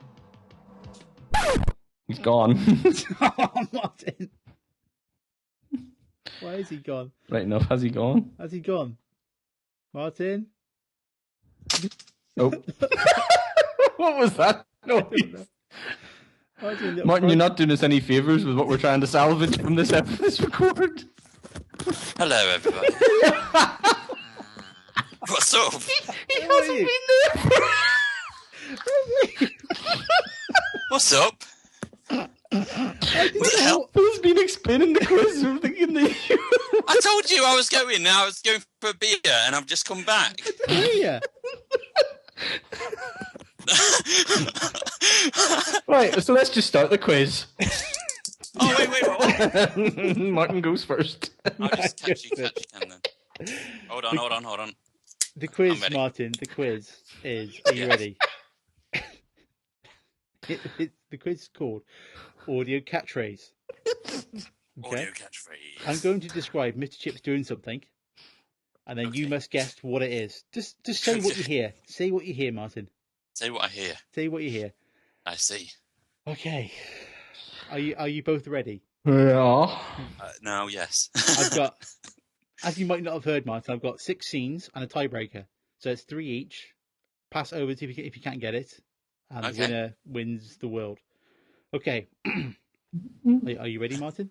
He's gone. Oh, Martin. Why is he gone? Right enough. Has he gone? Has he gone? Martin? Oh. What was that noise? Martin, you're not doing us any favours with what we're trying to salvage from this record. Hello, everybody. What's up? He hasn't been there. What's up? What the hell? Phil's been explaining the quiz. I'm thinking that I told you I was going. Now I was going for a beer, and I've just come back. Yeah. Right, so let's just start the quiz. Oh, wait. Martin goes first. I'll just catch you can then. Hold on. The quiz, I'm ready. Martin, the quiz is... Are you Yes. ready? The quiz is called Audio Catchphrase. Audio catchphrase. I'm going to describe Mr. Chips doing something, and then you Okay. must guess what it is. Just say what you hear. Say what you hear, Martin. Say what I hear. Say what you hear. I see. Okay. Are you both ready? Yeah. Now, yes. I've got, as you might not have heard, Martin, I've got 6 scenes and a tiebreaker. So it's 3 each. Pass over to if you can't get it. And the Okay. winner wins the world. Okay. Are you ready, Martin?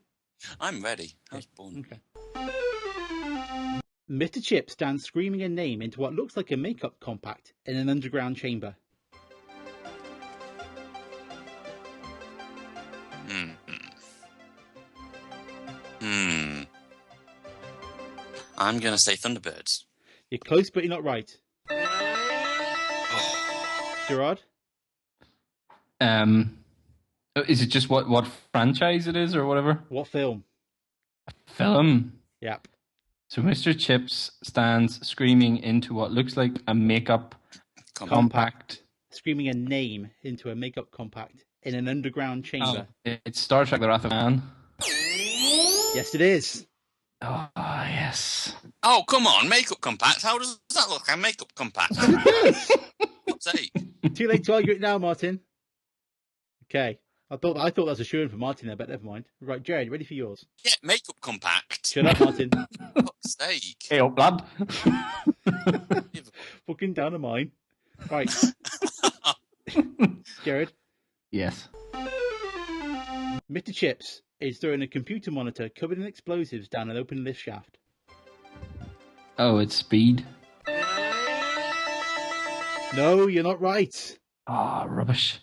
I'm ready. I was born. Okay. Mr. Chip stands screaming a name into what looks like a makeup compact in an underground chamber. I'm gonna say Thunderbirds. You're close, but you're not right. Gerard? Is it just what franchise it is or whatever? What film? Film. Yep. So Mr. Chips stands screaming into what looks like a makeup Compact. Screaming a name into a makeup compact in an underground chamber. It's Star Trek: The Wrath of Man. Yes, it is. Oh, yes. Oh, come on, makeup compact. How does that look? A makeup compact. What's sake? Too late to argue it now, Martin. Okay. I thought that was a shoo-in for Martin there, but never mind. Right, Jared, ready for yours? Yeah, makeup compact. Shut up, Martin. For fuck's sake. Hey up, lad. Fucking down a mine. Right. Jared, Yes. Mr. Chips is throwing a computer monitor covered in explosives down an open lift shaft. Oh, it's Speed. No, you're not right. Ah, rubbish.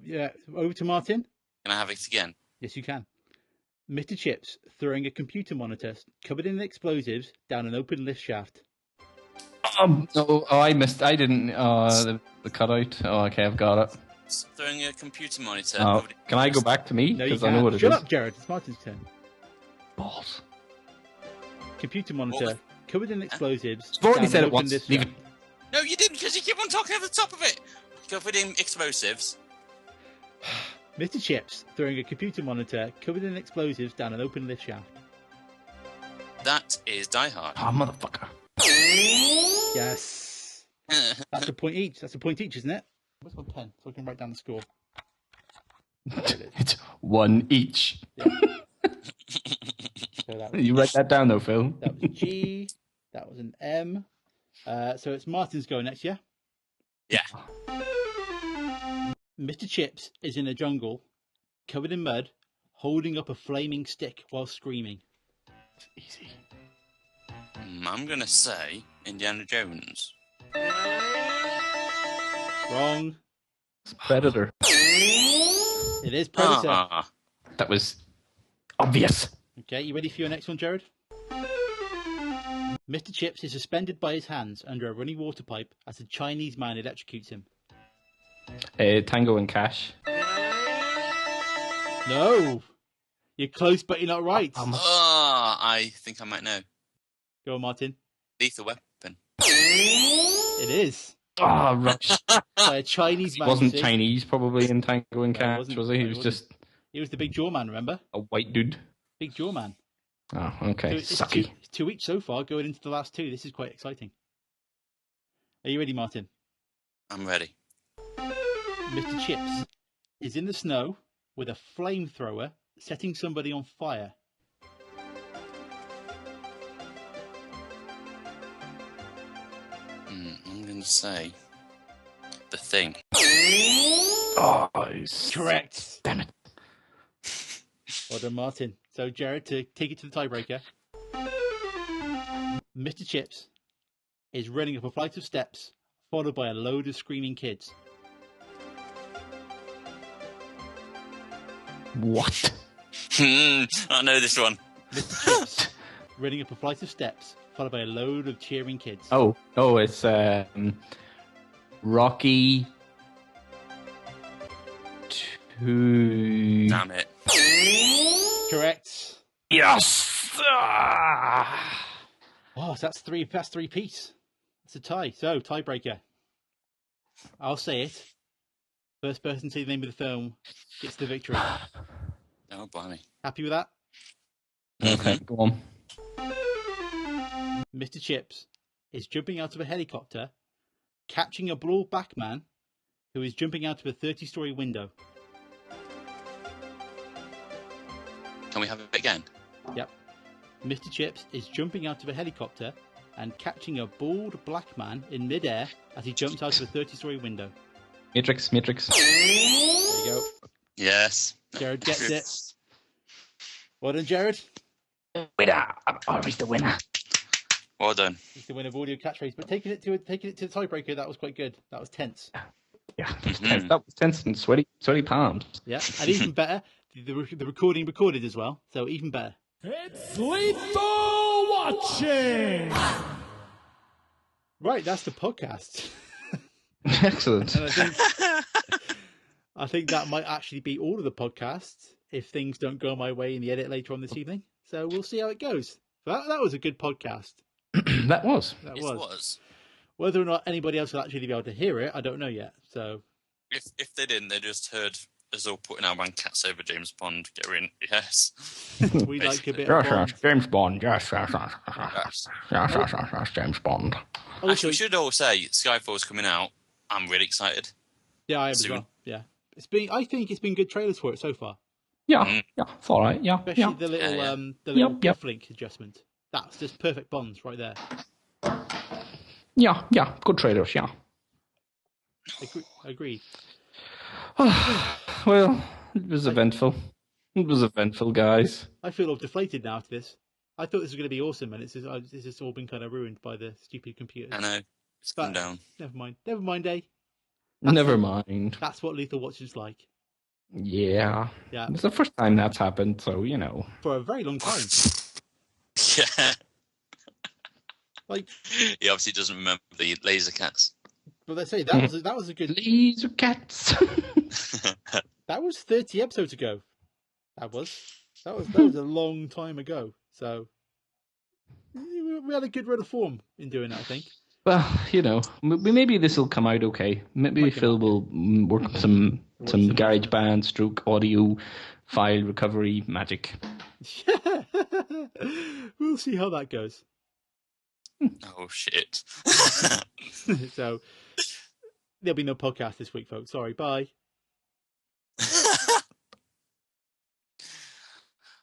Yeah, over to Martin. Can I have it again? Yes, you can. Mr. Chips throwing a computer monitor covered in explosives down an open lift shaft. No, I missed. I didn't. The cutout. Oh, okay, I've got it. Throwing a computer monitor. Oh, can I go back to me? No, you Because I know what can't. it Shut is. up, Jared. It's Martin's turn. Balls. Computer monitor covered in explosives. I've already down said an it open once. lift Leave shaft. it. No, you didn't, because you keep on talking over the top of it. Covered in explosives. Mr. Chips throwing a computer monitor covered in explosives down an open lift shaft. That is Die Hard. Oh, motherfucker. Yes. That's a point each. That's a point each, isn't it? Where's my pen? So I can write down the score. It's one each. Yeah. So that was, You write that down, though, Phil. that was G. That was an M. So it's Martin's go next, yeah? Yeah. Mr. Chips is in a jungle, covered in mud, holding up a flaming stick while screaming. Easy. I'm going to say Indiana Jones. Wrong. It's Predator. It is Predator. Ah, That was obvious. Okay, you ready for your next one, Jared? Mr. Chips is suspended by his hands under a running water pipe as a Chinese man electrocutes him. Tango and Cash. No! You're close, but you're not right. I think I might know. Go on, Martin. Lethal Weapon. It is. Oh, rubbish. By a Chinese man. Wasn't you see. Chinese, probably, in Tango and No, Cash, wasn't. was he? He No, was wasn't. just He was the big jaw man, remember? a white dude. Big jaw man. Oh, okay. So Sucky. it's two each so far, going into the last two. This is quite exciting. Are you ready, Martin? I'm ready. Mr. Chips is in the snow with a flamethrower setting somebody on fire. I'm going to say The Thing. Oh, Correct. damn it. Well done, Martin. So, Jared, to take it to the tiebreaker. Mr. Chips is running up a flight of steps, followed by a load of screaming kids. What? I know this one. Mr. Chips running up a flight of steps, followed by a load of cheering kids. Oh, it's Rocky 2. Damn it. Correct. Yes! Ah! Oh, so that's three piece. That's a tie. So, tiebreaker. I'll say it. First person to say the name of the film gets the victory. Oh, blimey. Happy with that? Okay, go on. Mr. Chips is jumping out of a helicopter, catching a bald black man who is jumping out of a 30-story window. Can we have it again? Yep. Mr. Chips is jumping out of a helicopter and catching a bald black man in midair as he jumps out of a 30-story window. Matrix. There you go. Yes. Jared gets it. Well done, Jared. Winner! I'm always the winner. Well done. He's the winner of audio catchphrase, but taking it to the tiebreaker, that was quite good. That was tense. Yeah, that was tense and sweaty palms. Yeah, and even better, the recording recorded as well, so even better. It's lethal watching. Right, that's the podcast. Excellent. And I think that might actually be all of the podcasts if things don't go my way in the edit later on this evening. So we'll see how it goes. That was a good podcast. That was. That Yes, was. it was. Whether or not anybody else will actually be able to hear it, I don't know yet. So if they didn't, they just heard us all putting our cats over James Bond. Going, yes. we like a bit of Bond. James Bond. Yes, James Bond. Actually, we should all say Skyfall's coming out. I'm really excited. Yeah, I am as well. Yeah, I think it's been good trailers for it so far. Yeah, it's all right. Yeah, especially the little cufflink adjustment. That's just perfect Bonds right there. Yeah, good trailers. Yeah. Agreed. Well, it was eventful. It was eventful, guys. I feel all deflated now after this. I thought this was going to be awesome, and it's just all been kind of ruined by the stupid computers. I know. It's come down. Never mind, eh? Never mind. That's what Lethal Watching's like. Yeah. It's the first time that's happened, so, you know. For a very long time. Yeah. Like, he obviously doesn't remember the laser cats. But they say that was a good laser cats. That was 30 episodes ago. That was a long time ago. So we had a good run of form in doing that, I think. Well, you know, maybe this will come out okay. Maybe Phil will work some GarageBand stroke audio file recovery magic. Yeah. We'll see how that goes. Oh, shit. So, there'll be no podcast this week, folks. Sorry, bye.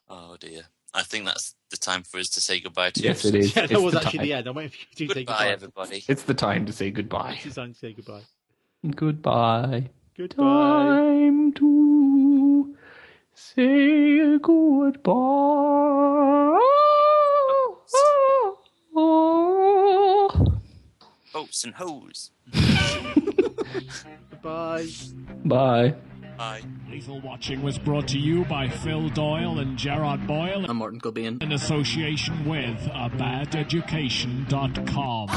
Oh, dear. I think that's the time for us to say goodbye to you. Yes, it is. Yeah, that was actually the end. I'm waiting for you to say goodbye. Goodbye, everybody. It's the time to say goodbye. It's time to say goodbye. Goodbye. Goodbye. Time to say goodbye. Boats and hoes. Goodbye. Bye. Bye. Lethal Watching was brought to you by Phil Doyle and Gerard Boyle I'm Martin Kilbean. in association with abadeducation.com.